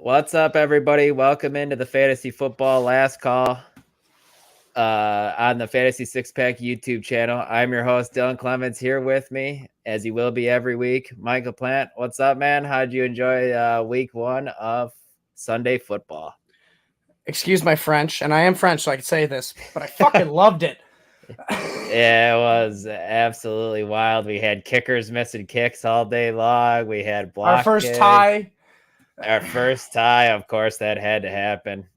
What's up, everybody? Welcome into the Fantasy Football Last Call on the Fantasy Six Pack YouTube channel. I'm your host, Dylan Clemons. Here with me, as he will be every week, Mike LaPlant. What's up, man? How'd you enjoy week one of Sunday football? Excuse my French, and I am French, so I can say this, but I fucking loved it. Yeah, it was absolutely wild. We had kickers missing kicks all day long. We had block Our first kicks. tie. Our first tie, of course, that had to happen.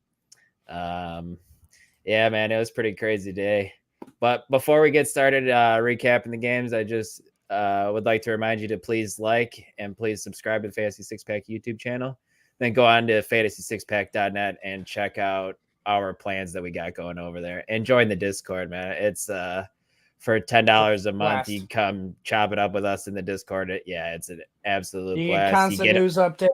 Yeah, man, it was a pretty crazy day. But before we get started recapping the games, I just would like to remind you to please like and please subscribe to the Fantasy Six Pack YouTube channel. Then go on to fantasy6pack.net and check out our plans that we got going over there. And join the Discord, man. It's for $10 a month. You come chop it up with us in the Discord. It's an absolute blast. Constant you get news updates.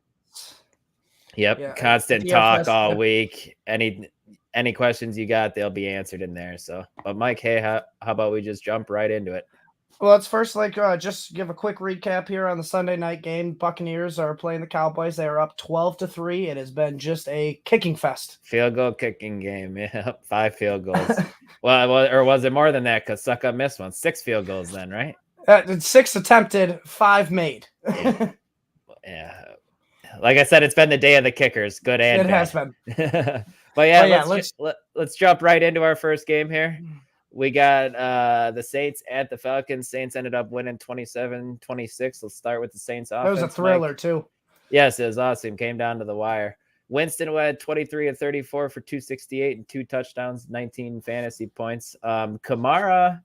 Yep, yeah, constant talk all week. Any questions you got, they'll be answered in there. So, but Mike, hey, how about we just jump right into it? Well, let's first just give a quick recap here on the Sunday night game. Buccaneers are playing the Cowboys. They are up 12-3. It has been just a kicking fest. Field goal kicking game. Yeah, 5 field goals. Well, or was it more than that? Because Suck Up missed one. 6 field goals then, right? 6 attempted, 55 made. Yeah. Like I said, it's been the day of the kickers. Good and it bad. has been. But yeah, let's jump right into our first game here. We got the Saints at the Falcons. Saints ended up winning 27-26. Let's start with the Saints offense. That was a thriller, Mike. too. Yes, it was awesome. Came down to the wire. Winston had 23 of 34 for 268 and 2 touchdowns, 19 fantasy points. Kamara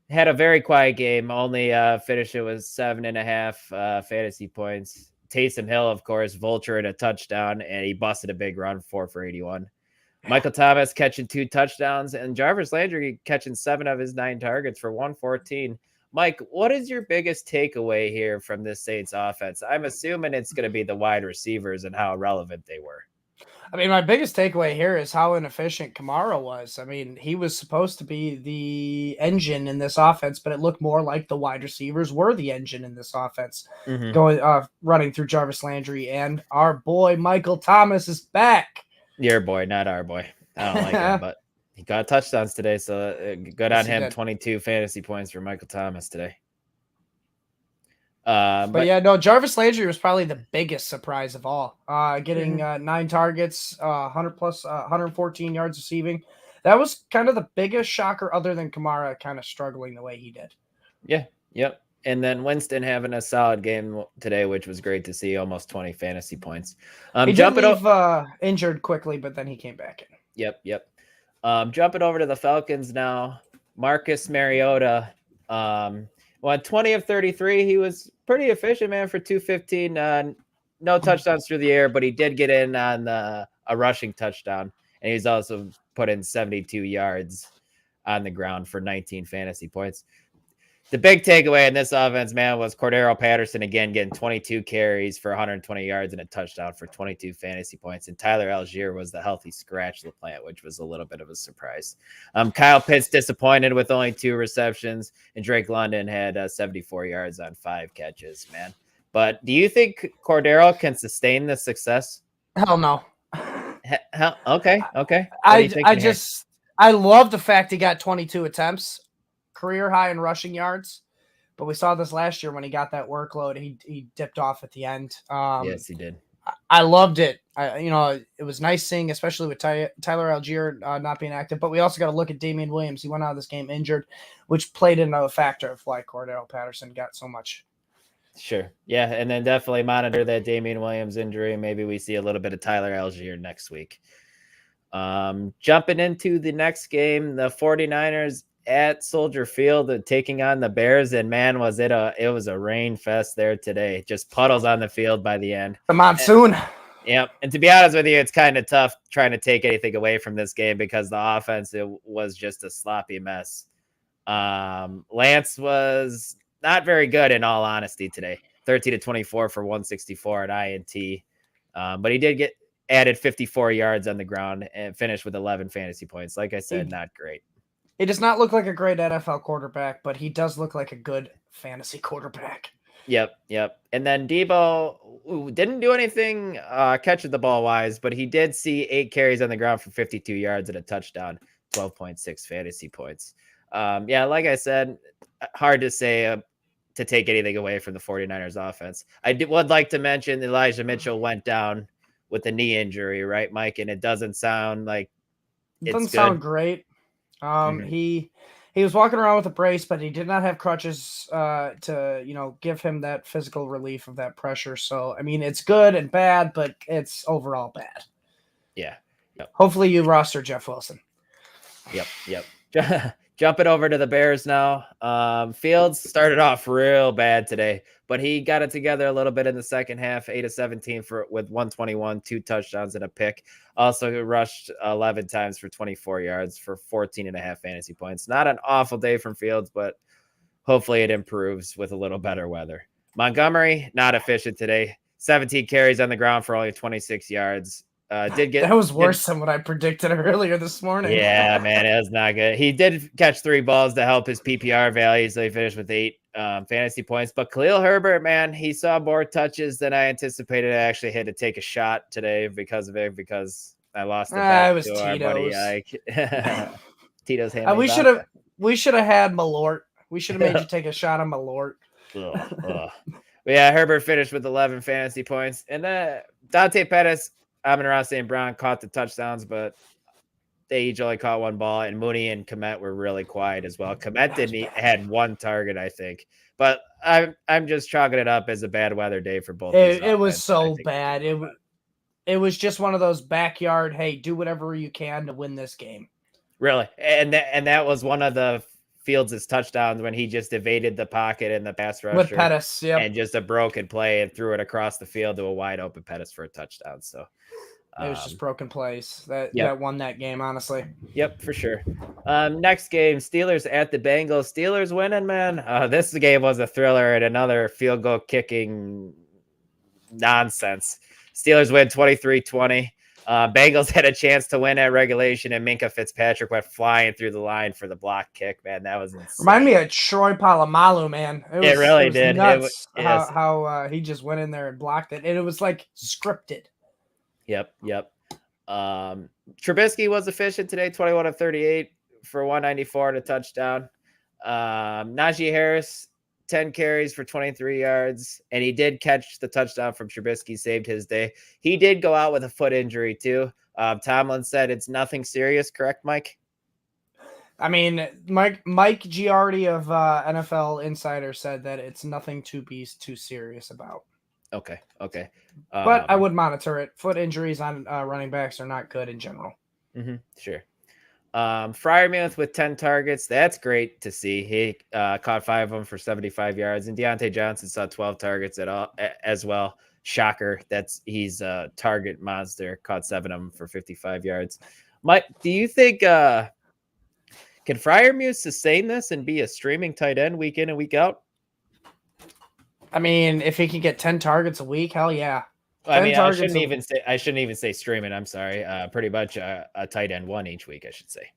had a very quiet game. Only finished it with 7.5 fantasy points. Taysom Hill, of course, vulture and a touchdown, and he busted a big run, 4 for 81. Michael Thomas catching 2 touchdowns, and Jarvis Landry catching 7 of his 9 targets for 114. Mike, what is your biggest takeaway here from this Saints offense? I'm assuming it's going to be the wide receivers and how relevant they were. I mean, my biggest takeaway here is how inefficient Kamara was. I mean, he was supposed to be the engine in this offense, but it looked more like the wide receivers were the engine in this offense. Running through Jarvis Landry, and our boy Michael Thomas is back. Your boy, not our boy. I don't like him, but he got touchdowns today, so good on him. 22 fantasy points for Michael Thomas today. But yeah, no, Jarvis Landry was probably the biggest surprise of all. Getting 9 targets, 114 yards receiving. That was kind of the biggest shocker, other than Kamara kind of struggling the way he did. Yeah, yep. And then Winston having a solid game today, which was great to see, almost 20 fantasy points. He did leave injured quickly, but then he came back in. Yep. Jumping over to the Falcons now. Marcus Mariota won 20 of 33. He was pretty efficient, man, for 215. No touchdowns through the air, but he did get in on a rushing touchdown. And he's also put in 72 yards on the ground for 19 fantasy points. The big takeaway in this offense, man, was Cordero Patterson again getting 22 carries for 120 yards and a touchdown for 22 fantasy points. And Tyler Algier was the healthy scratch LaPlant, which was a little bit of a surprise. Kyle Pitts disappointed with only 2 receptions, and Drake London had 74 yards on 5 catches, man. But do you think Cordero can sustain this success? Hell no. Okay. I love the fact he got 22 attempts. Career high in rushing yards, but we saw this last year when he got that workload. He dipped off at the end. Yes, he did. I loved it. It was nice seeing, especially with Tyler Algier not being active. But we also got to look at Damian Williams. He went out of this game injured, which played into a factor of why Cordero Patterson got so much. Sure. Yeah, and then definitely monitor that Damian Williams injury. Maybe we see a little bit of Tyler Algier next week. Jumping into the next game, the 49ers at Soldier Field taking on the Bears, and man, it was a rain fest there today. Just puddles on the field by the end. The monsoon. And to be honest with you, it's kind of tough trying to take anything away from this game because the offense, it was just a sloppy mess. Lance was not very good, in all honesty, today. 13-24 for 164 at INT. But he did get added 54 yards on the ground and finished with 11 fantasy points. Like I said, not great. He does not look like a great NFL quarterback, but he does look like a good fantasy quarterback. Yep. And then Debo didn't do anything catching the ball wise, but he did see 8 carries on the ground for 52 yards and a touchdown, 12.6 fantasy points. Yeah, like I said, hard to say to take anything away from the 49ers offense. Would like to mention Elijah Mitchell went down with a knee injury, right, Mike? And it doesn't sound like It it's doesn't good. sound great. Mhm. He was walking around with a brace, but he did not have crutches to give him that physical relief of that pressure. So I mean, it's good and bad, but it's overall bad. Yeah. Yep. Hopefully, you roster Jeff Wilson. Yep. Jumping over to the Bears now. Fields started off real bad today, but he got it together a little bit in the second half, 8 of 17 with 121, 2 touchdowns and a pick. Also rushed 11 times for 24 yards for 14.5 fantasy points. Not an awful day from Fields, but hopefully it improves with a little better weather. Montgomery, not efficient today. 17 carries on the ground for only 26 yards. That was worse than what I predicted earlier this morning. Yeah, man, it was not good. He did catch 3 balls to help his PPR value, so he finished with 8 fantasy points. But Khalil Herbert, man, he saw more touches than I anticipated. I actually had to take a shot today because of it, because I lost the bet It was to our buddy Tito's. Tito's Hammy. We should have had Malort. We should have made you take a shot on Malort. But yeah, Herbert finished with 11 fantasy points, and Dante Pettis, Amon-Ra St. Brown caught the touchdowns, but they each only caught 1 ball, and Mooney and Komet were really quiet as well. Komet had 1 target, I think, but I'm just chalking it up as a bad weather day for both. It was so bad. It was just one of those backyard, hey, do whatever you can to win this game. Really, and that was one of the Fields' touchdowns when he just evaded the pocket and the pass rusher with Pettis, and just a broken play and threw it across the field to a wide open Pettis for a touchdown. So it was just broken plays that won that game, honestly. Yep, for sure. Next game, Steelers at the Bengals. Steelers winning, man. This game was a thriller and another field goal kicking nonsense. Steelers win 23-20. Bengals had a chance to win at regulation, and Minka Fitzpatrick went flying through the line for the block kick. Man, that was insane. Remind me of Troy Polamalu, man. It really did. Nuts how he just went in there and blocked it, and it was like scripted. Yep. Trubisky was efficient today, 21 of 38 for 194 and a touchdown. Najee Harris, 10 carries for 23 yards, and he did catch the touchdown from Trubisky, saved his day. He did go out with a foot injury too. Tomlin said it's nothing serious, correct, Mike? I mean, Mike Giardi of NFL Insider said that it's nothing to be too serious about. Okay. But I would monitor it. Foot injuries on running backs are not good in general. Sure. Freiermuth with 10 targets. That's great to see. He caught 5 of them for 75 yards, and Deontay Johnson saw 12 targets as well. Shocker. He's a target monster. Caught 7 of them for 55 yards. Mike, do you think can Freiermuth sustain this and be a streaming tight end week in and week out? I mean, if he can get 10 targets a week, hell yeah. I mean, I shouldn't even say streaming. I'm sorry. Pretty much a tight end 1 each week, I should say.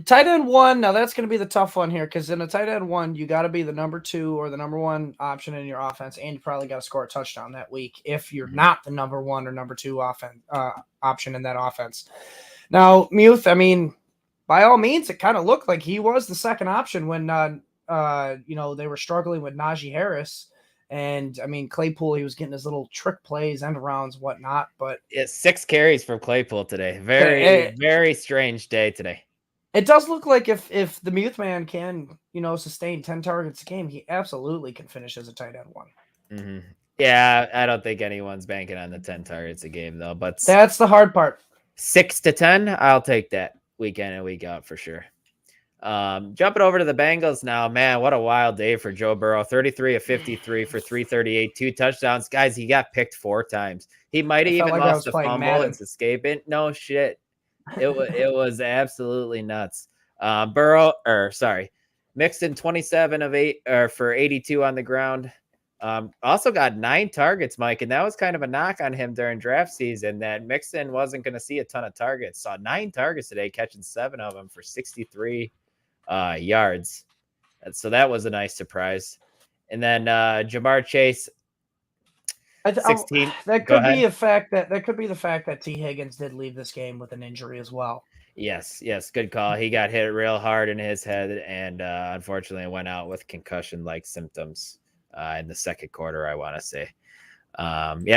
Tight end 1. Now that's going to be the tough one here, because in a tight end 1, you got to be the number 2 or the number 1 option in your offense, and you probably got to score a touchdown that week if you're not the number 1 or number 2 option in that offense. Now, Muth, I mean, by all means, it kind of looked like he was the second option when they were struggling with Najee Harris. And I mean, Claypool, he was getting his little trick plays, end arounds, whatnot. But it's 6 carries from Claypool today. Very strange day today. It does look like if the Muth man can, sustain 10 targets a game, he absolutely can finish as a tight end 1. Mm-hmm. Yeah, I don't think anyone's banking on the 10 targets a game though. But that's the hard part. 6 to 10, I'll take that week in and week out for sure. Jumping over to the Bengals now, man, what a wild day for Joe Burrow. 33 of 53 for 338, 2 touchdowns. Guys, he got picked 4 times. He might have even lost a fumble and escaping. No shit. It was absolutely nuts. Mixon 27 of 8 for 82 on the ground. Also got 9 targets, Mike, and that was kind of a knock on him during draft season that Mixon wasn't going to see a ton of targets. Saw 9 targets today, catching 7 of them for 63 yards. So that was a nice surprise. And then Jamar Chase, 16. That Go could ahead. be a fact that could be the fact that T. Higgins did leave this game with an injury as well. Yes, good call. He got hit real hard in his head and unfortunately went out with concussion-like symptoms in the second quarter, I want to say.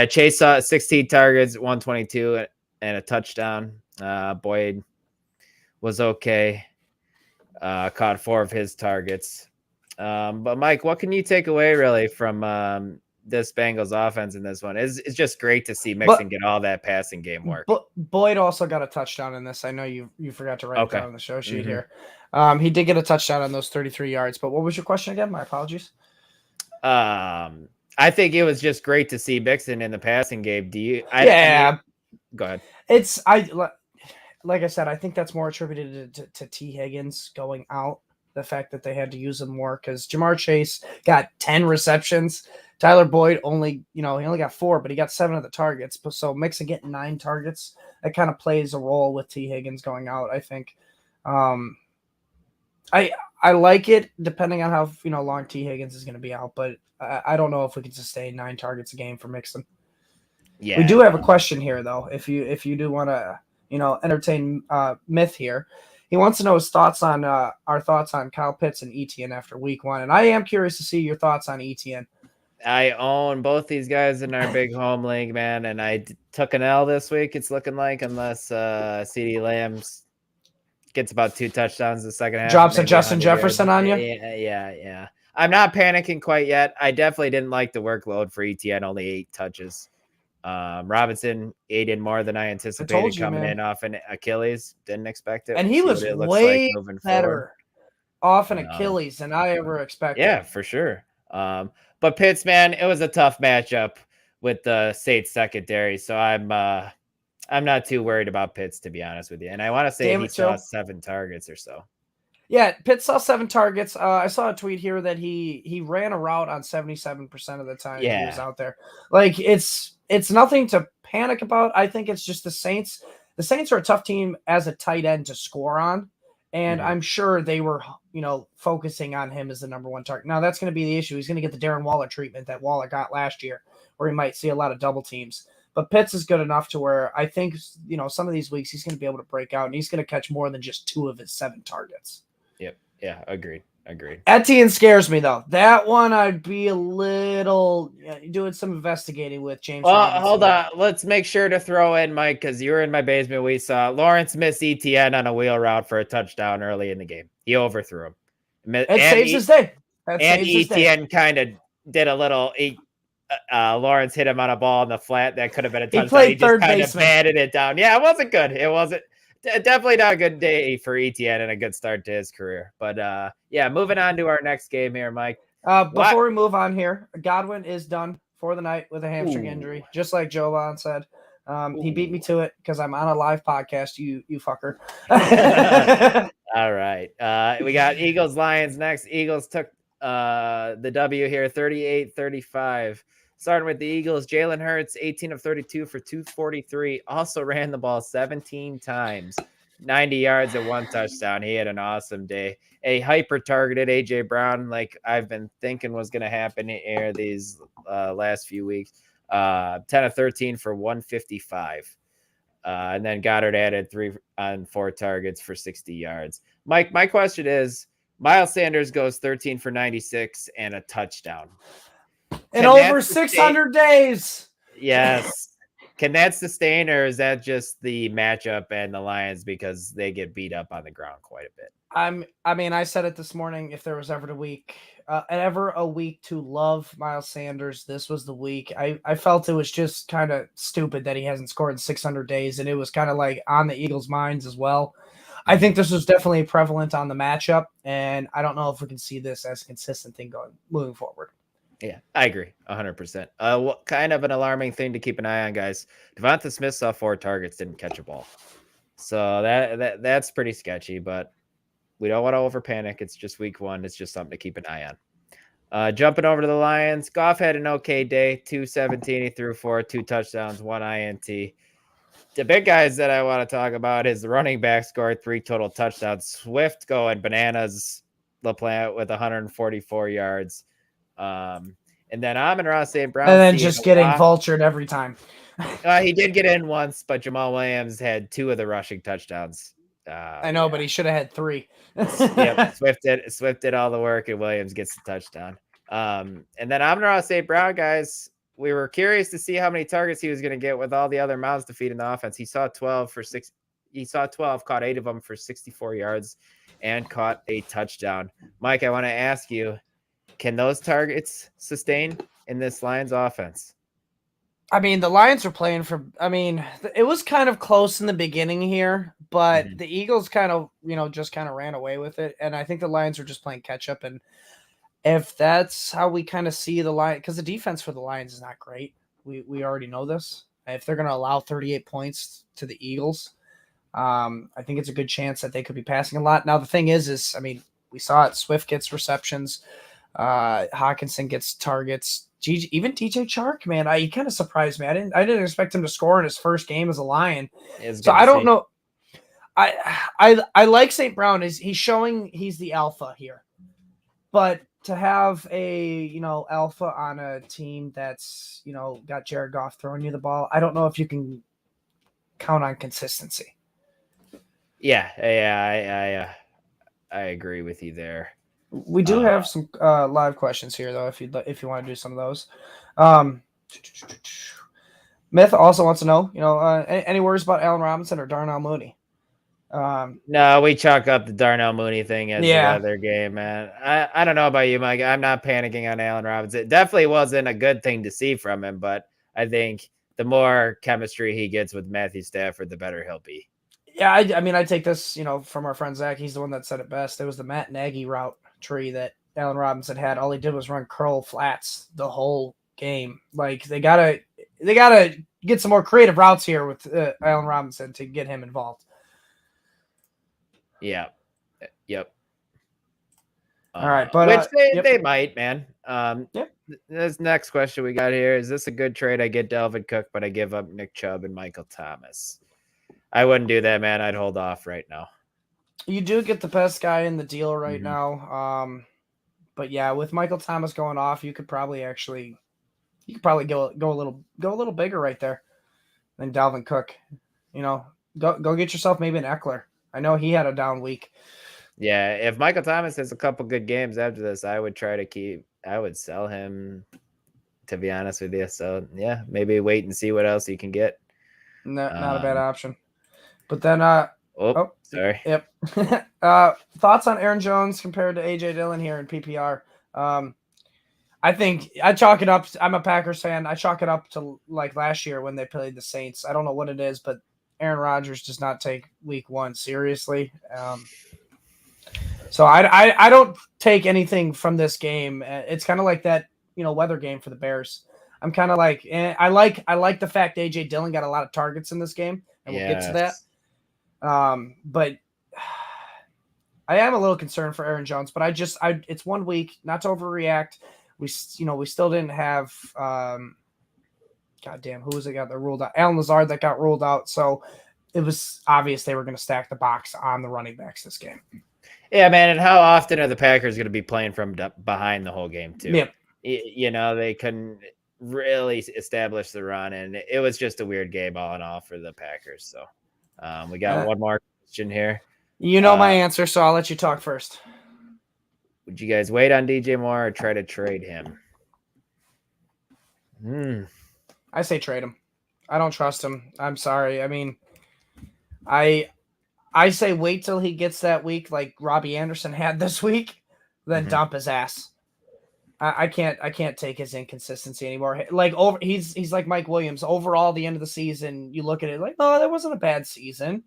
Chase saw 16 targets, 122, and a touchdown. Boyd was okay. Caught 4 of his targets. But Mike, what can you take away really from this Bengals offense in this one? It's just great to see Mixon get all that passing game work. But Boyd also got a touchdown in this. I know you forgot to write it down on the show sheet here. He did get a touchdown on those 33 yards. But what was your question again? My apologies. I think it was just great to see Mixon in the passing game. Go ahead. Like I said, I think that's more attributed to T. Higgins going out. The fact that they had to use him more because Jamar Chase got 10 receptions. Tyler Boyd only got 4, but he got 7 of the targets. So Mixon getting 9 targets, that kind of plays a role with T. Higgins going out, I think. I like it depending on how long T. Higgins is going to be out, but I don't know if we can sustain 9 targets a game for Mixon. Yeah. We do have a question here though. If you do want to entertain Myth here. He wants to know his thoughts on our thoughts on Kyle Pitts and ETN after week 1. And I am curious to see your thoughts on ETN. I own both these guys in our big home league, man. And I took an L this week. It's looking like unless CeeDee Lamb gets about 2 touchdowns in the second half. Drops a Justin Jefferson on you? Yeah. I'm not panicking quite yet. I definitely didn't like the workload for ETN, only 8 touches. Robinson ate in more than I anticipated coming in off an Achilles. Didn't expect it. And he was way better off an Achilles than I ever expected. Yeah, for sure. But Pitts, man, it was a tough matchup with the State secondary. So I'm not too worried about Pitts, to be honest with you. And I want to say he saw 7 targets or so. Yeah, Pitts saw 7 targets. I saw a tweet here that he ran a route on 77% of the time he was out there. Like it's nothing to panic about. I think it's just the Saints. The Saints are a tough team as a tight end to score on, and I'm sure they were focusing on him as the number 1 target. Now that's going to be the issue. He's going to get the Darren Waller treatment that Waller got last year, where he might see a lot of double teams. But Pitts is good enough to where I think some of these weeks he's going to be able to break out, and he's going to catch more than just 2 of his 7 targets. Yeah, agreed. Etienne scares me, though. That one I'd be a little doing some investigating with James. Well, hold on. Let's make sure to throw in, Mike, because you were in my basement. We saw Lawrence miss Etienne on a wheel route for a touchdown early in the game. He overthrew him. It saves his day. And Etienne kind of did a little Lawrence hit him on a ball in the flat. That could have been a touchdown. He just kind of batted it down. Yeah, it wasn't good. It wasn't. Definitely not a good day for ETN and a good start to his career. But, moving on to our next game here, Mike. Before we move on here, Godwin is done for the night with a hamstring injury, just like Jovan said. He beat me to it because I'm on a live podcast, you fucker. All right. We got Eagles-Lions next. Eagles took the W here, 38-35. Starting with the Eagles, Jalen Hurts, 18 of 32 for 243. Also ran the ball 17 times, 90 yards and 1 touchdown. He had an awesome day. A hyper-targeted A.J. Brown, like I've been thinking was going to happen here these last few weeks. 10 of 13 for 155. And then Goddard added 3 on 4 targets for 60 yards. Mike, my question is, Miles Sanders goes 13 for 96 and a touchdown. In over 600 days. Yes. Can that sustain, or is that just the matchup and the Lions because they get beat up on the ground quite a bit? I said it this morning. If there was ever a week to love Miles Sanders, this was the week. I felt it was just kind of stupid that he hasn't scored in 600 days, and it was kind of like on the Eagles' minds as well. I think this was definitely prevalent on the matchup, and I don't know if we can see this as a consistent thing moving forward. Yeah, I agree 100%. Kind of an alarming thing to keep an eye on, guys. Devonta Smith saw 4 targets, didn't catch a ball. So that's pretty sketchy, but we don't want to over panic. It's just week 1. It's just something to keep an eye on. Jumping over to the Lions, Goff had an okay day, 217. He threw 4, 2 touchdowns, 1 INT. The big guys that I want to talk about is the running back scored 3 total touchdowns. Swift going bananas. LaPlant with 144 yards. And then Amon-Ra St. Brown. And then just getting vultured every time. He did get in once, but Jamal Williams had 2 of the rushing touchdowns. I know, but he should have had 3. Yep, Swift did all the work, and Williams gets the touchdown. And then Amon-Ra St. Brown, guys, we were curious to see how many targets he was going to get with all the other mouths to feed in the offense. He saw 12 for 6. He saw 12, caught 8 of them for 64 yards, and caught a touchdown. Mike, I want to ask you, can those targets sustain in this Lions offense? I mean, the Lions are playing for, it was kind of close in the beginning here, but the Eagles kind of, just kind of ran away with it. And I think the Lions are just playing catch up. And if that's how we kind of see the Lions, because the defense for the Lions is not great. We already know this. If they're going to allow 38 points to the Eagles, I think it's a good chance that they could be passing a lot. Now, the thing is, we saw it. Swift gets receptions. Hawkinson gets targets. Even DJ Chark, man, he kind of surprised me. I didn't expect him to score in his first game as a Lion. So I don't know. I like St. Brown. He's showing he's the alpha here, but to have a alpha on a team that's got Jared Goff throwing you the ball, I don't know if you can count on consistency. Yeah, I agree with you there. We do have some live questions here, though, if you want to do some of those. Myth also wants to know, any worries about Allen Robinson or Darnell Mooney? No, we chalk up the Darnell Mooney thing as the other game, man. I don't know about you, Mike. I'm not panicking on Allen Robinson. It definitely wasn't a good thing to see from him, but I think the more chemistry he gets with Matthew Stafford, the better he'll be. Yeah, I take this, from our friend Zach. He's the one that said it best. It was the Matt Nagy route tree that Allen Robinson had. All he did was run curl flats the whole game. Like they gotta get some more creative routes here with Allen Robinson to get him involved. Yeah. Yep. All right, but they might, man. This next question we got here: is this a good trade? I get Dalvin Cook, but I give up Nick Chubb and Michael Thomas. I wouldn't do that, man. I'd hold off right now. You do get the best guy in the deal right now. But yeah, with Michael Thomas going off, you could probably go a little bigger right there than Dalvin Cook. Go get yourself maybe an Eckler. I know he had a down week. Yeah, if Michael Thomas has a couple good games after this, I would sell him, to be honest with you. So yeah, maybe wait and see what else you can get. Not a bad option. But then sorry. Yep. Thoughts on Aaron Jones compared to AJ Dillon here in PPR? I think I chalk it up. I'm a Packers fan. I chalk it up to like last year when they played the Saints. I don't know what it is, but Aaron Rodgers does not take week 1 seriously. So I don't take anything from this game. It's kind of like that, weather game for the Bears. I'm kind of like, I like the fact AJ Dillon got a lot of targets in this game, and we'll get to that. But I am a little concerned for Aaron Jones, but it's 1 week, not to overreact. We still didn't have, goddamn, who was it got that ruled out? Alan Lazard that got ruled out. So it was obvious they were going to stack the box on the running backs this game. Yeah, man. And how often are the Packers going to be playing from behind the whole game too? Yep. They couldn't really establish the run, and it was just a weird game all in all for the Packers. So we got one more question here. My answer, so I'll let you talk first. Would you guys wait on DJ Moore or try to trade him? I say trade him. I don't trust him. I'm sorry. I say wait till he gets that week like Robbie Anderson had this week, then dump his ass. I can't take his inconsistency anymore. Like he's like Mike Williams. Overall, the end of the season, you look at it like, oh, that wasn't a bad season.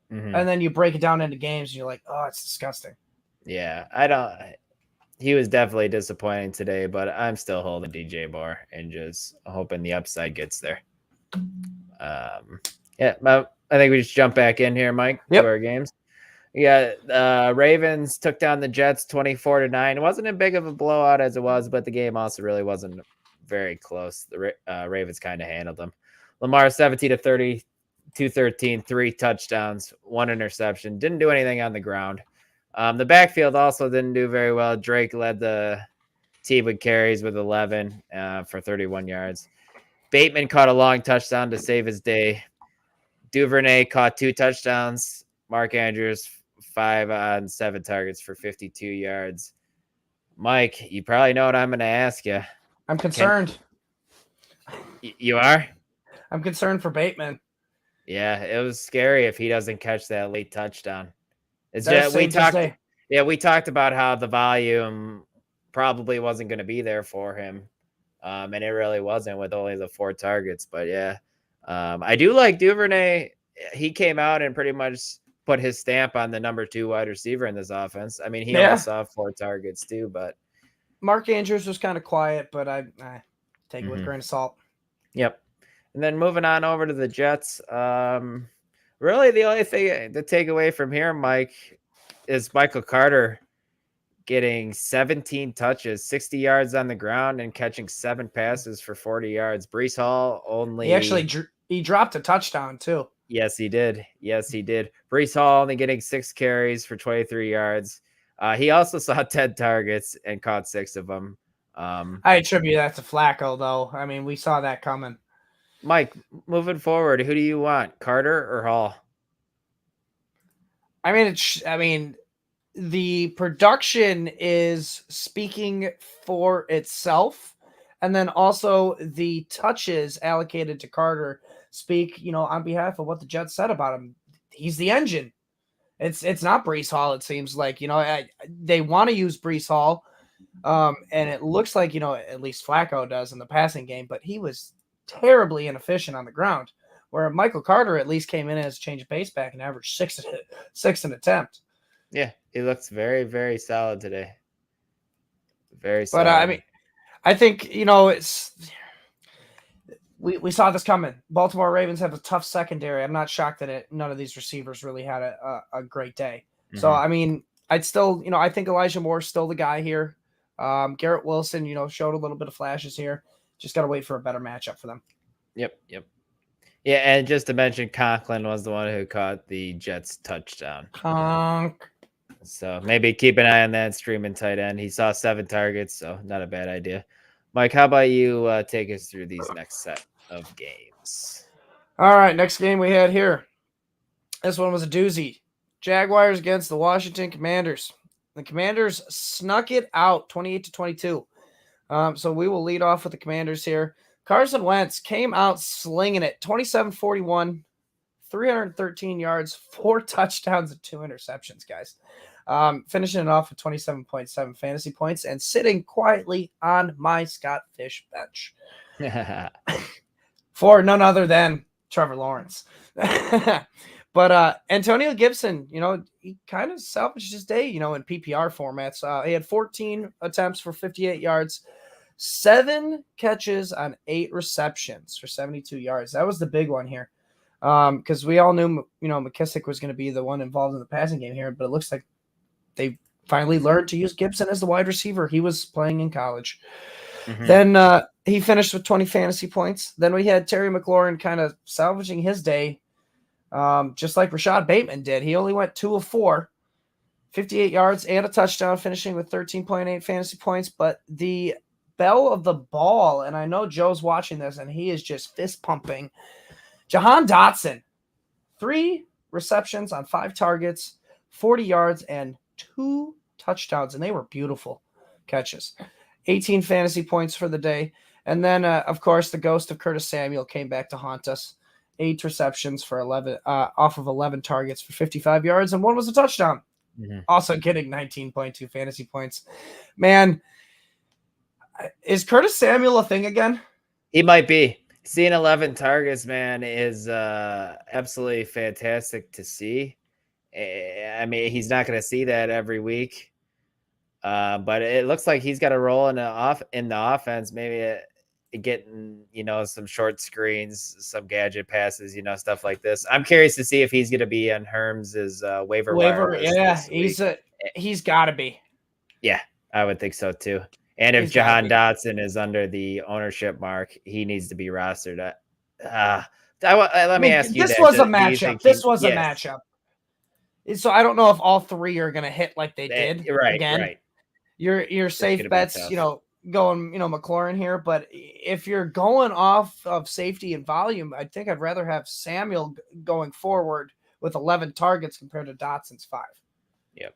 And then you break it down into games and you're like, oh, it's disgusting. Yeah, he was definitely disappointing today, but I'm still holding DJ Moore and just hoping the upside gets there. I think we just jump back in here, Mike, to our games. Yeah, Ravens took down the Jets 24-9. It wasn't as big of a blowout as it was, but the game also really wasn't very close. The Ravens kind of handled them. Lamar 17-30, 213, 3 touchdowns, 1 interception. Didn't do anything on the ground. The backfield also didn't do very well. Drake led the team with carries with 11 for 31 yards. Bateman caught a long touchdown to save his day. Duvernay caught 2 touchdowns. Mark Andrews 5 on 7 targets for 52 yards. Mike, you probably know what I'm going to ask you. I'm concerned. You are? I'm concerned for Bateman. Yeah, it was scary if he doesn't catch that late touchdown. We talked about how the volume probably wasn't going to be there for him. And it really wasn't with only the 4 targets. But yeah, I do like Duvernay. He came out and pretty much put his stamp on the number 2 wide receiver in this offense. I mean, he only saw 4 targets too, but Mark Andrews was kind of quiet, but I take it with a grain of salt. Yep. And then moving on over to the Jets. Really the only thing to take away from here, Mike, is Michael Carter getting 17 touches, 60 yards on the ground, and catching 7 passes for 40 yards. Breece Hall only... He dropped a touchdown, too. Yes, he did. Breece Hall only getting 6 carries for 23 yards. He also saw 10 targets and caught 6 of them. I attribute that to Flacco, though. I mean, we saw that coming. Mike, moving forward, who do you want, Carter or Hall? I mean, the production is speaking for itself, and then also the touches allocated to Carter speak, on behalf of what the Jets said about him. He's the engine. It's not Breece Hall. It seems like they want to use Breece Hall, and it looks like at least Flacco does in the passing game, but he was terribly inefficient on the ground. Where Michael Carter at least came in as a change of pace back and averaged 6 an attempt. Yeah, he looks very, very solid today. Very solid. But I think it's we saw this coming. Baltimore Ravens have a tough secondary. I'm not shocked that none of these receivers really had a great day. Mm-hmm. So I'd still I think Elijah Moore's still the guy here. Garrett Wilson showed a little bit of flashes here. Just got to wait for a better matchup for them. Yep. Yeah, and just to mention, Conklin was the one who caught the Jets touchdown. So maybe keep an eye on that streaming tight end. He saw 7 targets, so not a bad idea. Mike, how about you take us through these next set of games? All right, next game we had here. This one was a doozy. Jaguars against the Washington Commanders. The Commanders snuck it out 28-22. So we will lead off with the Commanders here. Carson Wentz came out slinging it, 27-41, 313 yards, 4 touchdowns, and 2 interceptions, guys. Finishing it off with 27.7 fantasy points and sitting quietly on my Scott Fish bench. For none other than Trevor Lawrence. But Antonio Gibson, he kind of salvaged his day, in PPR formats. He had 14 attempts for 58 yards. 7 catches on 8 receptions for 72 yards. That was the big one here. Because we all knew, McKissick was going to be the one involved in the passing game here, but it looks like they finally learned to use Gibson as the wide receiver he was playing in college. Mm-hmm. Then he finished with 20 fantasy points. Then we had Terry McLaurin kind of salvaging his day, just like Rashad Bateman did. He only went 2 of 4, 58 yards and a touchdown, finishing with 13.8 fantasy points. But the belle of the ball, and I know Joe's watching this, and he is just fist pumping. Jahan Dotson, 3 receptions on 5 targets, 40 yards, and 2 touchdowns, and they were beautiful catches. 18 fantasy points for the day. And then, of course, the ghost of Curtis Samuel came back to haunt us. 8 receptions for 11, off of 11 targets for 55 yards, and 1 was a touchdown. Mm-hmm. Also getting 19.2 fantasy points. Man, is Curtis Samuel a thing again? He might be. Seeing 11 targets, man, is absolutely fantastic to see. I mean, he's not going to see that every week, but it looks like he's got a role in the offense. Maybe getting some short screens, some gadget passes, stuff like this. I'm curious to see if he's going to be on Herms's waiver wire. Yeah, he's got to be. Yeah, I would think so too. And if Jahan Dotson is under the ownership mark, he needs to be rostered. Let me ask you this was a matchup. This was a matchup. So I don't know if all 3 are going to hit like they did. Right, again. right. Your safe bets, going, McLaurin here, but if you're going off of safety and volume, I think I'd rather have Samuel going forward with 11 targets compared to Dotson's 5. Yep.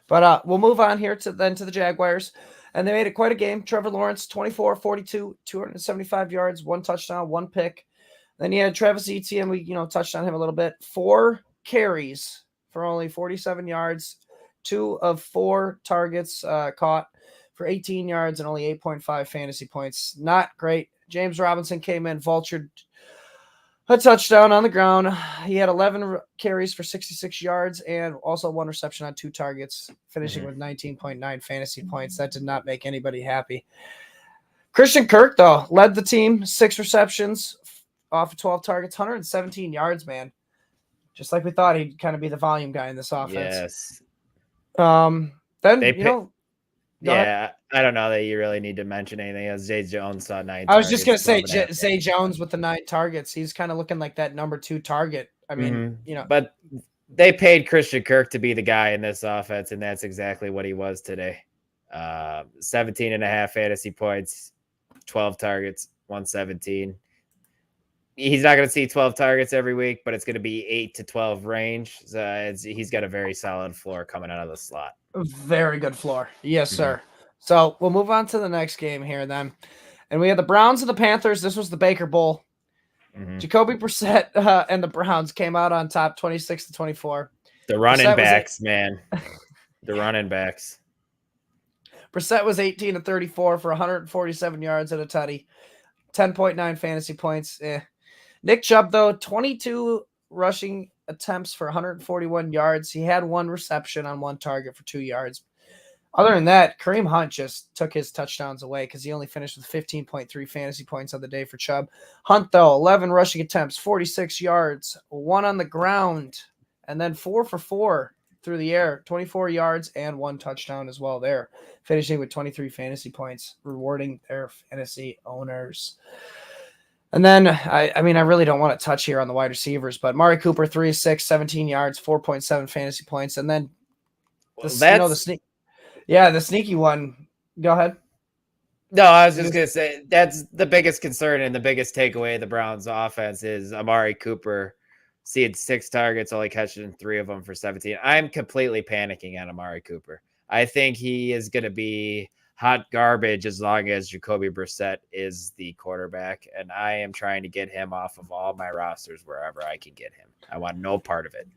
But we'll move on here to the Jaguars. And they made it quite a game. Trevor Lawrence, 24-42, 275 yards, 1 touchdown, 1 pick. Then you had Travis Etienne. We, touched on him a little bit. 4 carries for only 47 yards. 2 of 4 targets caught for 18 yards and only 8.5 fantasy points. Not great. James Robinson came in, vultured a touchdown on the ground. He had 11 carries for 66 yards and also 1 reception on 2 targets, finishing with 19.9 fantasy points. That did not make anybody happy. Christian Kirk, though, led the team, 6 receptions off of 12 targets, 117 yards, man. Just like we thought he'd kind of be the volume guy in this offense. Yes. Then, yeah, I don't know that you really need to mention anything else. Zay Jones saw 9 I was just going to say, 12.5. Zay Jones with the 9 targets. He's kind of looking like that number 2 target. I mean, But they paid Christian Kirk to be the guy in this offense, and that's exactly what he was today. 17.5 fantasy points, 12 targets, 117. He's not going to see 12 targets every week, but it's going to be 8 to 12 range. So he's got a very solid floor coming out of the slot. Very good floor. Yes, sir. So we'll move on to the next game here then. And we had the Browns and the Panthers. This was the Baker Bowl. Jacoby Brissett and the Browns came out on top 26-24. The running backs, man. The running backs. Brissett was 18-34 for 147 yards and a tutty. 10.9 fantasy points. Nick Chubb, though, 22 rushing attempts for 141 yards. He had 1 reception on 1 target for 2 yards. Other than that, Kareem Hunt just took his touchdowns away because he only finished with 15.3 fantasy points on the day for Chubb. Hunt, though, 11 rushing attempts, 46 yards, 1 on the ground, and then 4 for 4 through the air, 24 yards and 1 touchdown as well there, finishing with 23 fantasy points, rewarding their fantasy owners. And then, I really don't want to touch here on the wide receivers, but Mari Cooper, 3-6, 17 yards, 4.7 fantasy points. And then, the sneaky one. Go ahead. No, I was just going to say that's the biggest concern and the biggest takeaway of the Browns offense is Amari Cooper seeing 6 targets, only catching 3 of them for 17. I'm completely panicking on Amari Cooper. I think he is going to be hot garbage as long as Jacoby Brissett is the quarterback, and I am trying to get him off of all my rosters wherever I can get him. I want no part of it.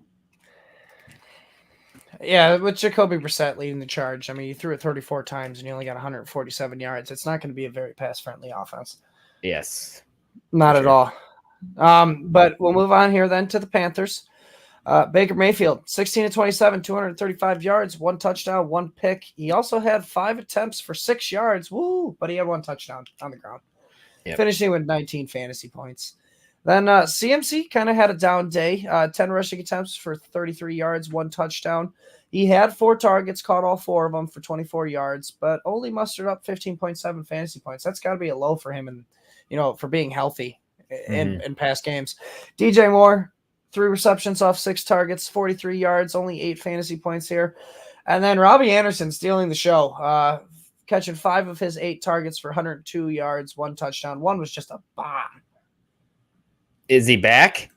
Yeah, with Jacoby Brissett leading the charge, he threw it 34 times and he only got 147 yards. It's not going to be a very pass-friendly offense. Yes. Not at all. But we'll move on here then to the Panthers. Baker Mayfield, 16-27, 235 yards, 1 touchdown, 1 pick. He also had 5 attempts for 6 yards. Woo! But he had 1 touchdown on the ground. Finishing with 19 fantasy points. Then CMC kind of had a down day. 10 rushing attempts for 33 yards, 1 touchdown. He had 4 targets, caught all 4 of them for 24 yards, but only mustered up 15.7 fantasy points. That's got to be a low for him, and for being healthy in past games. DJ Moore, 3 receptions off 6 targets, 43 yards, only 8 fantasy points here. And then Robbie Anderson stealing the show, catching 5 of his 8 targets for 102 yards, 1 touchdown. 1 was just a bomb. Is he back?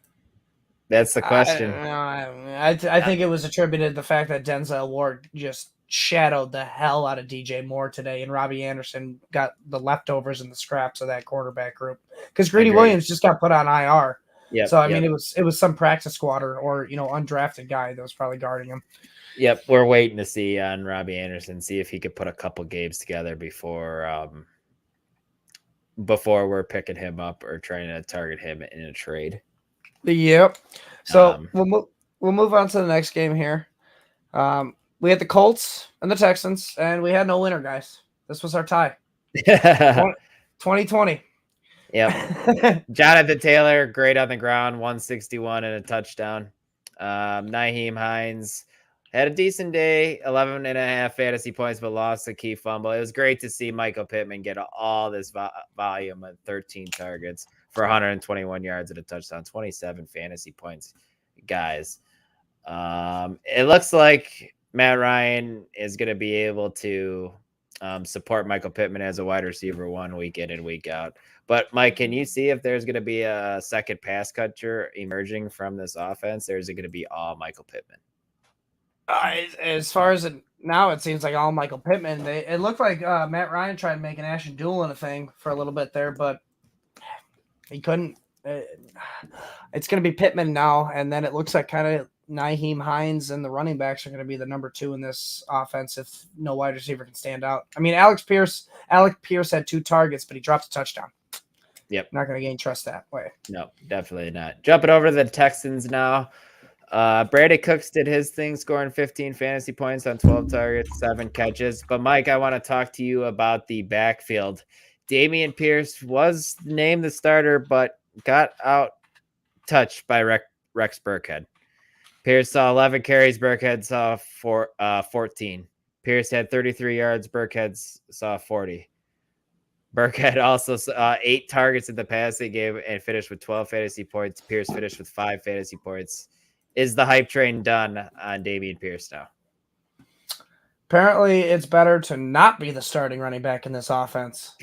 That's the question. I think it was attributed to the fact that Denzel Ward just shadowed the hell out of DJ Moore today, and Robbie Anderson got the leftovers and the scraps of that quarterback group because Greedy Williams just got put on IR. Yep, so it was some practice squatter or undrafted guy that was probably guarding him. Yep, we're waiting to see on Robbie Anderson, see if he could put a couple games together before we're picking him up or trying to target him in a trade. Yep. So we'll move on to the next game here. We had the Colts and the Texans, and we had no winner, guys. This was our tie. 2020. Yep. Jonathan Taylor, great on the ground, 161 and a touchdown. Nyheim Hines had a decent day, 11.5 fantasy points, but lost a key fumble. It was great to see Michael Pittman get all this volume of 13 targets for 121 yards and a touchdown, 27 fantasy points, guys. It looks like Matt Ryan is going to be able to support Michael Pittman as a wide receiver 1 week in and week out. But Mike, can you see if there's going to be a second pass catcher emerging from this offense, or is it going to be all Michael Pittman? As far as now, it seems like all Michael Pittman. It looked like Matt Ryan tried to make an Ashton Doolin a thing for a little bit there, but he couldn't. It's going to be Pittman now, and then it looks like kind of Nyheim Hines and the running backs are going to be the number 2 in this offense if no wide receiver can stand out. I mean, Alec Pierce had 2 targets, but he dropped a touchdown. Yep. Not going to gain trust that way. No, definitely not. Jumping over to the Texans now. Brady Cooks did his thing, scoring 15 fantasy points on 12 targets, 7 catches. But Mike, I want to talk to you about the backfield. Dameon Pierce was named the starter, but got out touched by Rex Burkhead. Pierce saw 11 carries. Burkhead saw 14. Pierce had 33 yards. Burkhead saw 40. Burkhead also saw 8 targets in the passing game and finished with 12 fantasy points. Pierce finished with 5 fantasy points. Is the hype train done on Dameon Pierce now? Apparently, it's better to not be the starting running back in this offense.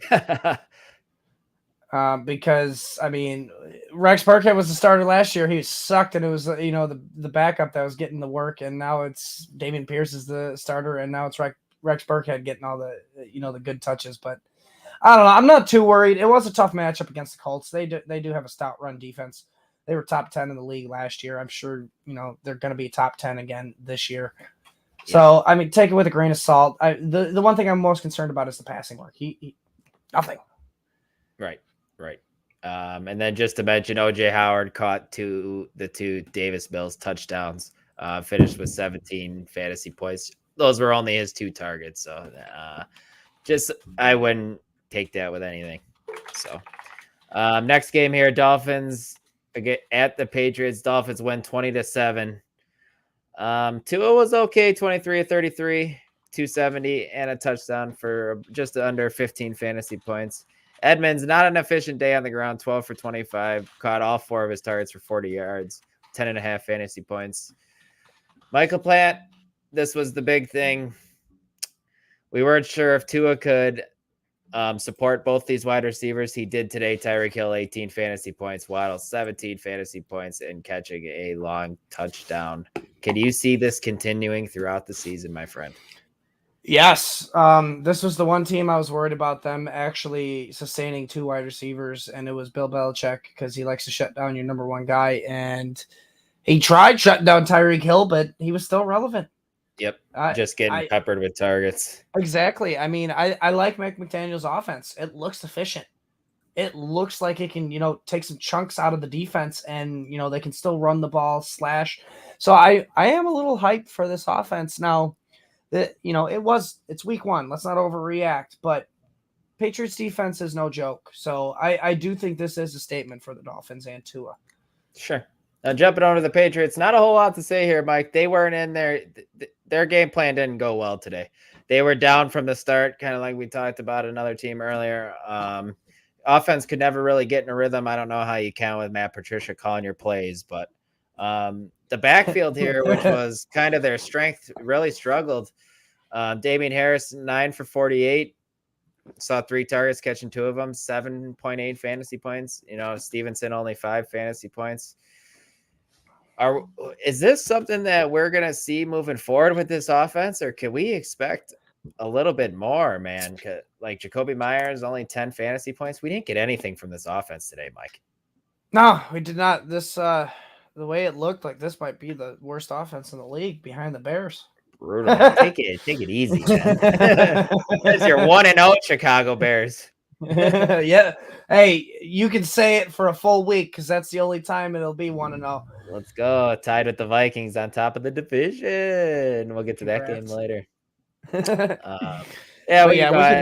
Because, I mean, Rex Burkhead was the starter last year. He sucked, and it was, the backup that was getting the work, and now it's Dameon Pierce is the starter, and now it's Rex Burkhead getting all the, the good touches. But I don't know. I'm not too worried. It was a tough matchup against the Colts. They do have a stout run defense. They were top 10 in the league last year. I'm sure, they're going to be top 10 again this year. Yeah. So, I mean, take it with a grain of salt. The one thing I'm most concerned about is the passing work. He nothing. Right. And then just to mention, O.J. Howard caught the two Davis Mills touchdowns, finished with 17 fantasy points. Those were only his 2 targets. So I wouldn't take that with anything. So next game here, Dolphins again at the Patriots. Dolphins win 20-7. Tua was okay, 23-33, 270, and a touchdown for just under 15 fantasy points. Edmonds, not an efficient day on the ground, 12 for 25, caught all 4 of his targets for 40 yards, 10.5 fantasy points. Mike LaPlant, this was the big thing. We weren't sure if Tua could support both these wide receivers. He did today. Tyreek Hill, 18 fantasy points, Waddle, 17 fantasy points, and catching a long touchdown. Can you see this continuing throughout the season, my friend? Yes. This was the one team I was worried about them actually sustaining 2 wide receivers, and it was Bill Belichick because he likes to shut down your number 1 guy, and he tried shutting down Tyreek Hill, but he was still relevant. Yep, just getting peppered with targets. Exactly. I mean, I like Mike McDaniel's offense. It looks efficient. It looks like it can, take some chunks out of the defense, and, they can still run the ball, slash. So I am a little hyped for this offense. Now, it's week 1. Let's not overreact, but Patriots defense is no joke. So I do think this is a statement for the Dolphins and Tua. Sure. Now jumping over to the Patriots, not a whole lot to say here, Mike. They weren't in there. Their game plan didn't go well today. They were down from the start, kind of like we talked about another team earlier. Offense could never really get in a rhothm. I don't know how you can with Matt Patricia calling your plays, but the backfield here, which was kind of their strength, really struggled. Damian Harris, 9 for 48, saw 3 targets, catching 2 of them, 7.8 fantasy points. Stevenson only 5 fantasy points. Is this something that we're going to see moving forward with this offense, or can we expect a little bit more, man? Like Jacoby Myers, only 10 fantasy points. We didn't get anything from this offense today, Mike. No, we did not. This, the way it looked like this might be the worst offense in the league behind the Bears. Brutal. Take it easy, man. That's your 1-0 Chicago Bears. Yeah. Hey, you can say it for a full week because that's the only time it'll be 1-0. Let's go. Tied with the Vikings on top of the division. We'll get to that game later. We can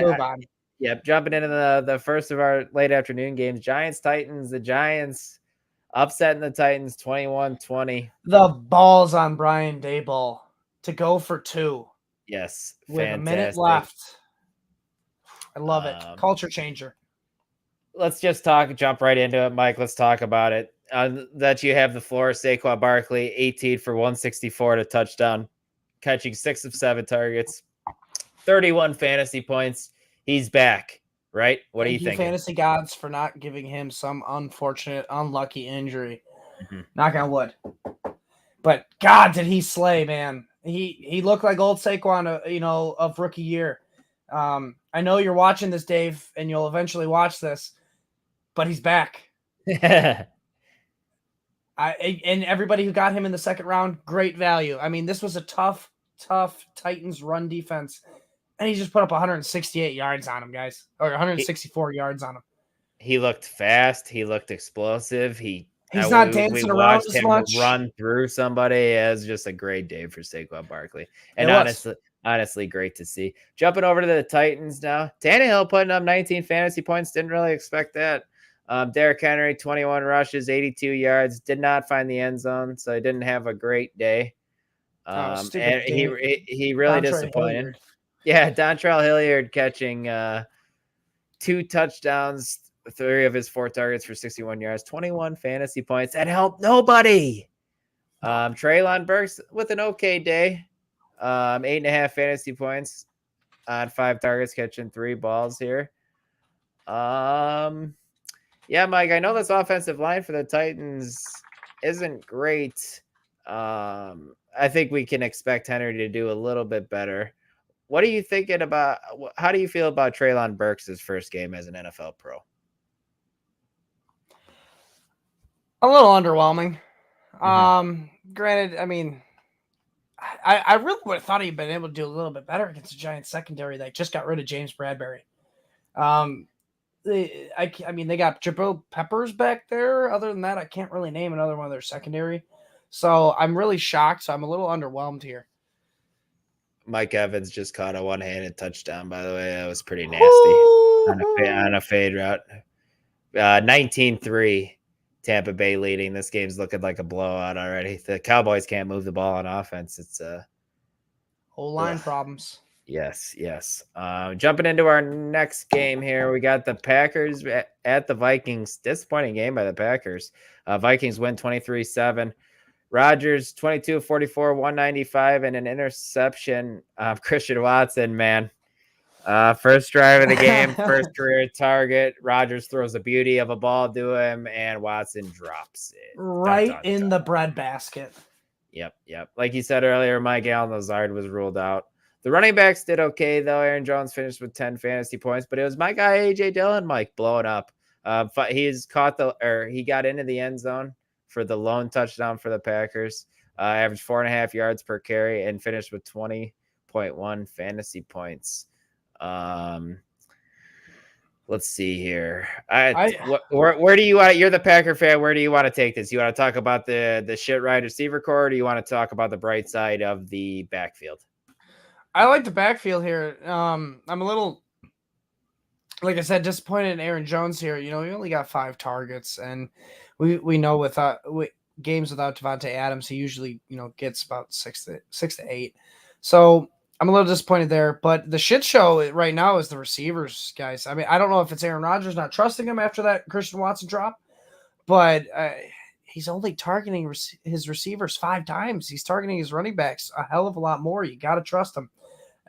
move on. Yep. Jumping into the first of our late afternoon games, Giants-Titans. The Giants upsetting the Titans 21-20. The balls on Brian Daboll to go for 2. Yes. With a minute left. I love it. Culture changer. Let's just jump right into it, Mike. Let's talk about it. That you have the floor. Saquon Barkley, 18 for 164 to touchdown, catching 6 of 7 targets, 31 fantasy points. He's back, right? What are you thinking? Fantasy gods for not giving him some unfortunate, unlucky injury. Mm-hmm. Knock on wood. But God, did he slay, man? He looked like old Saquon, of rookie year. I know you're watching this, Dave, and you'll eventually watch this, but he's back. And everybody who got him in the second round, great value. I mean, this was a tough Titans run defense, and he just put up 168 yards on him, guys, or 164 yards on him. He looked fast. He looked explosive. He's not dancing around as much. Run through somebody. It was just a great day for Saquon Barkley, and honestly, great to see. Jumping over to the Titans now, Tannehill putting up 19 fantasy points. Didn't really expect that. Derrick Henry, 21 rushes, 82 yards. Did not find the end zone, so he didn't have a great day. And he really disappointed. Hilliard. Yeah, Dontrell Hilliard catching 2 touchdowns, 3 of his 4 targets for 61 yards, 21 fantasy points. That helped nobody. Treylon Burks with an okay day, 8.5 fantasy points on 5 targets, catching 3 balls here. Yeah, Mike, I know this offensive line for the Titans isn't great. I think we can expect Henry to do a little bit better. What are you thinking about? How do you feel about Treylon Burks' first game as an NFL pro? A little underwhelming. Granted, I mean, I really would have thought he'd been able to do a little bit better against the Giants secondary that just got rid of James Bradbury. They got Jabril Peppers back there. Other than that, I can't really name another one of their secondary. So I'm really shocked. So I'm a little underwhelmed here. Mike Evans just caught a one-handed touchdown, by the way. That was pretty nasty on a fade route. 19-3, Tampa Bay leading. This game's looking like a blowout already. The Cowboys can't move the ball on offense. It's whole line problems. Yes. Jumping into our next game here, we got the Packers at the Vikings. Disappointing game by the Packers. Vikings win 23-7. Rodgers, 22-44, 195, and an interception. Christian Watson, man. First drive of the game, first career target. Rodgers throws a beauty of a ball to him, and Watson drops it. Right in the breadbasket. Yep. Like you said earlier, Mike Allen Lazard was ruled out. The running backs did okay, though. Aaron Jones finished with 10 fantasy points, but it was my guy, A.J. Dillon, Mike, blowing up. He got into the end zone for the lone touchdown for the Packers, averaged 4.5 yards per carry, and finished with 20.1 fantasy points. Let's see here. Where do you want? You're the Packer fan. Where do you want to take this? You want to talk about the shit wide receiver core, or do you want to talk about the bright side of the backfield? I like the backfield here. I'm a little, like I said, disappointed in Aaron Jones here. He only got 5 targets, and we know with games without Devontae Adams, he usually gets about 6 to 8. So I'm a little disappointed there. But the shit show right now is the receivers, guys. I mean, I don't know if it's Aaron Rodgers not trusting him after that Christian Watson drop, but he's only targeting his receivers 5 times. He's targeting his running backs a hell of a lot more. You got to trust him.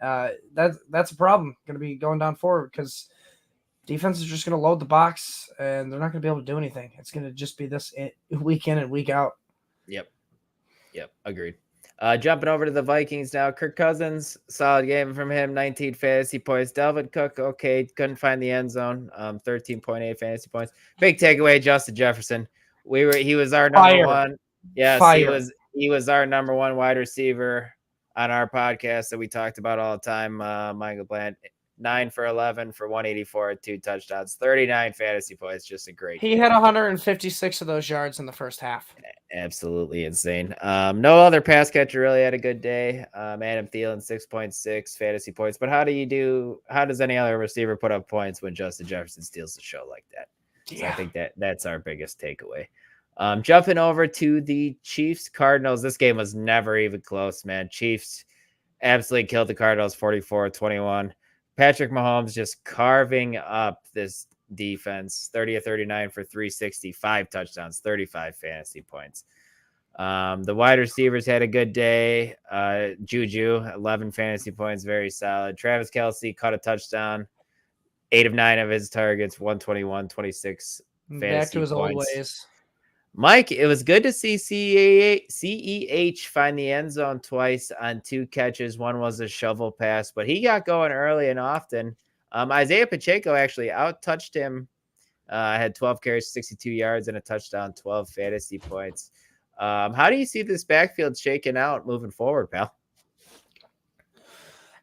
That's a problem going to be going down forward because defense is just going to load the box and they're not going to be able to do anything. It's going to just be this week in and week out. Yep. Agreed. Jumping over to the Vikings now. Kirk Cousins, solid game from him, 19 fantasy points. Dalvin Cook, okay, couldn't find the end zone, 13.8 fantasy points. Big takeaway, Justin Jefferson. He was our number one. Yes, he was our number one wide receiver on our podcast that we talked about all the time. Mike LaPlant, 9 for 11 for 184, 2 touchdowns, 39 fantasy points. Just a great game. He had 156 of those yards in the first half. Absolutely insane. No other pass catcher really had a good day. Adam Thielen, 6.6 fantasy points. But how does any other receiver put up points when Justin Jefferson steals the show like that? Yeah. So I think that's our biggest takeaway. Jumping over to the Chiefs Cardinals. This game was never even close, man. Chiefs absolutely killed the Cardinals 44-21. Patrick Mahomes just carving up this defense, 30 of 39 for 360, 5 touchdowns, 35 fantasy points. The wide receivers had a good day. Juju, 11 fantasy points, very solid. Travis Kelce caught a touchdown. 8 of 9 of his targets, 121, 26 fantasy Back to his old points. ways. Mike, it was good to see CEH find the end zone twice on 2 catches. One was a shovel pass, but he got going early and often. Isaiah Pacheco actually out-touched him. Had 12 carries, 62 yards, and a touchdown, 12 fantasy points. How do you see this backfield shaking out moving forward, pal?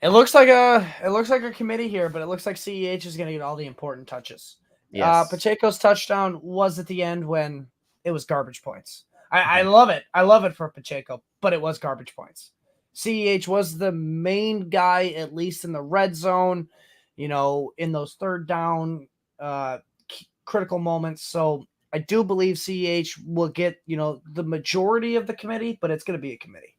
It looks like a committee here, but it looks like CEH is going to get all the important touches. Yes. Pacheco's touchdown was at the end when it was garbage points. I love it. I love it for Pacheco, but it was garbage points. CEH was the main guy, at least in the red zone, in those third down critical moments. So I do believe CEH will get, the majority of the committee, but it's going to be a committee.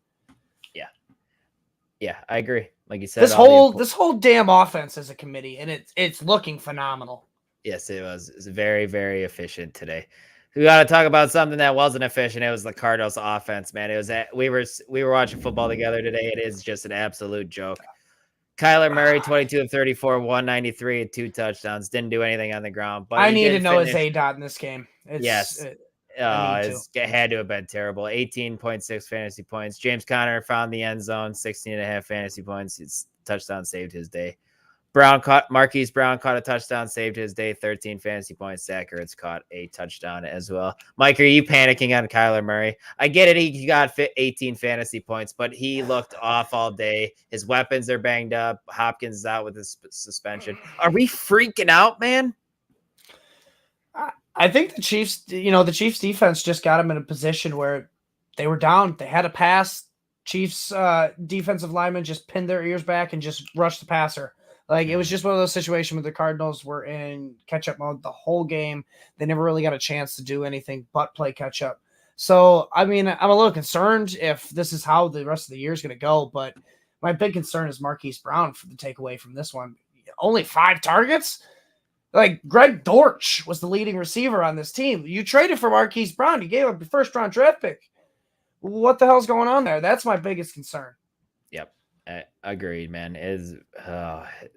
Yeah, I agree. Like you said, this whole damn offense is a committee, and it's looking phenomenal. Yes, it was. It's very, very efficient today. We got to talk about something that wasn't efficient. It was the Cardinals offense, man. It was we were watching football together today. It is just an absolute joke. Kyler Murray, 22 of 34, 193 and 2 touchdowns. Didn't do anything on the ground. But I need to know his ADOT in this game. It had to have been terrible. 18.6 fantasy points. James Conner found the end zone, 16.5 fantasy points. His touchdown saved his day. Marquise Brown caught a touchdown, saved his day, 13 fantasy points. Zach Ertz caught a touchdown as well. Mike, are you panicking on Kyler Murray? I get it. He got 18 fantasy points, but he looked off all day. His weapons are banged up. Hopkins is out with his suspension. Are we freaking out, man? I think the Chiefs defense just got them in a position where they were down. They had a pass. Chiefs defensive linemen just pinned their ears back and just rushed the passer. Like, it was just one of those situations where the Cardinals were in catch-up mode the whole game. They never really got a chance to do anything but play catch-up. So, I mean, I'm a little concerned if this is how the rest of the year is going to go, but my big concern is Marquise Brown for the takeaway from this one. Only 5 targets? Like, Greg Dortch was the leading receiver on this team. You traded for Marquise Brown. You gave up your first-round draft pick. What the hell's going on there? That's my biggest concern. Yep. Agreed, man. It is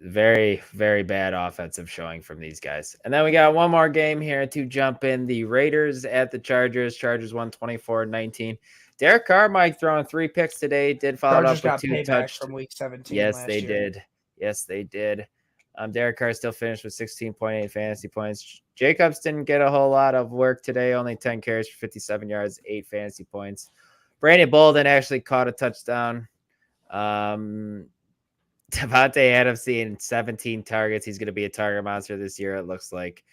very, very bad offensive showing from these guys. And then we got one more game here to jump in. The Raiders at the Chargers. Chargers won 24-19. Derek Carr, Mike, throwing 3 picks today. Did follow up with 2 touchdowns from week 17. Yes, they did. Yes, they did. Derek Carr still finished with 16.8 fantasy points. Jacobs didn't get a whole lot of work today. Only 10 carries for 57 yards, 8 fantasy points. Brandon Bolden actually caught a touchdown. Devontae Adams seeing 17 targets. He's going to be a target monster this year, it looks like.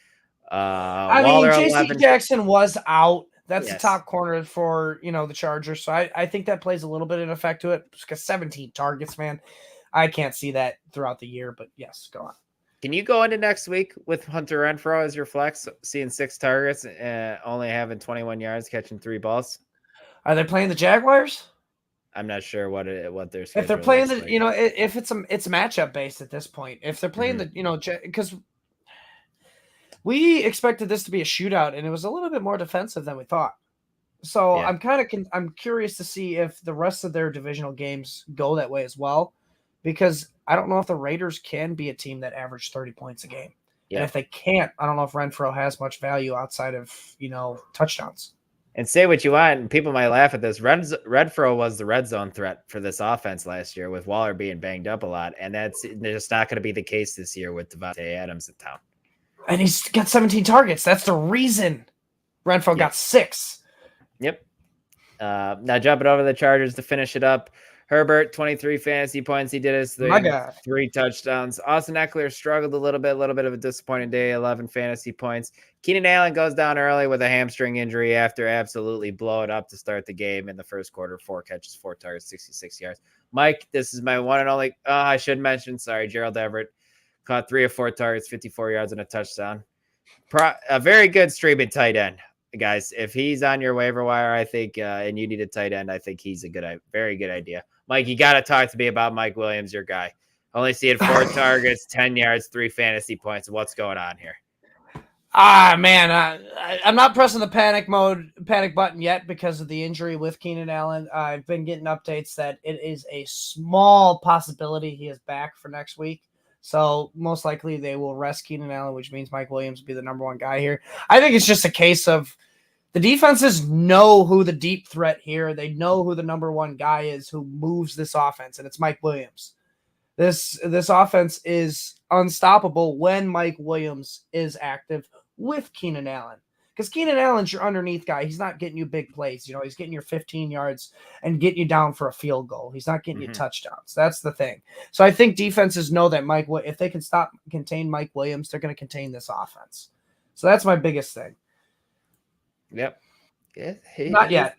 J.C. Jackson was out. That's the top corner for, the Chargers. So I think that plays a little bit in effect to it because 17 targets, man. I can't see that throughout the year, but yes, go on. Can you go into next week with Hunter Renfrow as your flex, seeing 6 targets, only having 21 yards, catching 3 balls? Are they playing the Jaguars? I'm not sure what their schedule. If they're playing if it's matchup based at this point. If they're playing because we expected this to be a shootout and it was a little bit more defensive than we thought. So I'm I'm curious to see if the rest of their divisional games go that way as well, because I don't know if the Raiders can be a team that average 30 points a game. Yeah. And if they can't, I don't know if Renfrow has much value outside of, touchdowns. And say what you want, and people might laugh at this. Renfrow was the red zone threat for this offense last year with Waller being banged up a lot, and that's just not going to be the case this year with Devontae Adams in town. And he's got 17 targets. That's the reason Renfrow got 6. Yep. Now jumping over the Chargers to finish it up. Herbert, 23 fantasy points. He did his thing. 3 touchdowns. Austin Eckler struggled a little bit of a disappointing day, 11 fantasy points. Keenan Allen goes down early with a hamstring injury after absolutely blowing up to start the game in the first quarter. 4 catches, 4 targets, 66 yards. Mike, this is my one and only. I should mention, Gerald Everett caught 3 of 4 targets, 54 yards and a touchdown. A very good streaming tight end. Guys, if he's on your waiver wire, I think, and you need a tight end, I think he's a very good idea. Mike, you got to talk to me about Mike Williams, your guy. Only seeing 4 targets, 10 yards, 3 fantasy points. What's going on here? Man, I'm not pressing the panic button yet because of the injury with Keenan Allen. I've been getting updates that it is a small possibility he is back for next week. So most likely they will rest Keenan Allen, which means Mike Williams will be the number one guy here. I think it's just a case of the defenses know who the deep threat here. They know who the number one guy is who moves this offense, and it's Mike Williams. This offense is unstoppable when Mike Williams is active with Keenan Allen. Because Keenan Allen's your underneath guy. He's not getting you big plays. He's getting your 15 yards and getting you down for a field goal. He's not getting you touchdowns. That's the thing. So I think defenses know that if they can contain Mike Williams, they're going to contain this offense. So that's my biggest thing. Yep. Yeah, Not yet.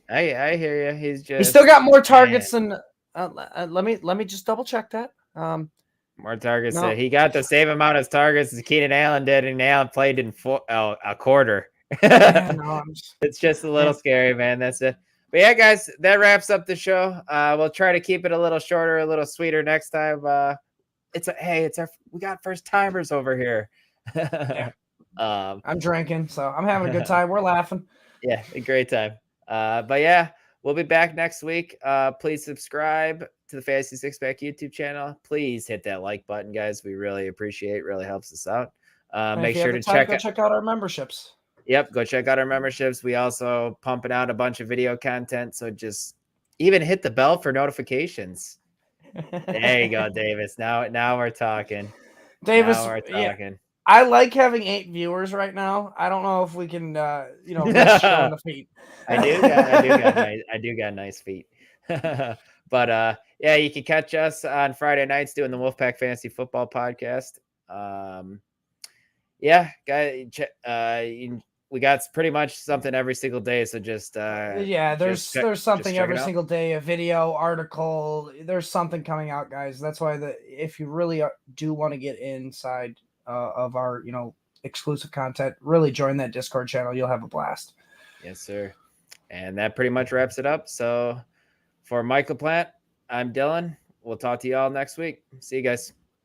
I hear you. He's still got more targets than. Let me just double check that. More targets. No. He got the same amount of targets as Keenan Allen did, and Allen played in a quarter. It's just a little scary, man. That's it. But yeah, guys, that wraps up the show. We'll try to keep it a little shorter, a little sweeter next time. We got first timers over here. Yeah. I'm drinking, so I'm having a good time. We're laughing. Yeah, a great time. But yeah, we'll be back next week. Please subscribe to the Fantasy Six Pack YouTube channel. Please hit that like button, guys. We really appreciate it. Really helps us out. Make sure to check out our memberships. Yep, go check out our memberships. We also pumping out a bunch of video content, so just even hit the bell for notifications. There you go, Davis. Now we're talking. Davis, now we're talking. Yeah. I like having 8 viewers right now. I don't know if we can, rest you on the feet. I do got nice feet. But yeah, you can catch us on Friday nights doing the Wolfpack Fantasy Football Podcast. Yeah, guys, we got pretty much something every single day. So just there's something every single day, a video, article. There's something coming out, guys. That's why if you really do want to get inside of our exclusive content, really join that Discord channel. You'll have a blast. Yes, sir. And that pretty much wraps it up. So for Mike LaPlant, I'm Dylan. We'll talk to you all next week. See you guys.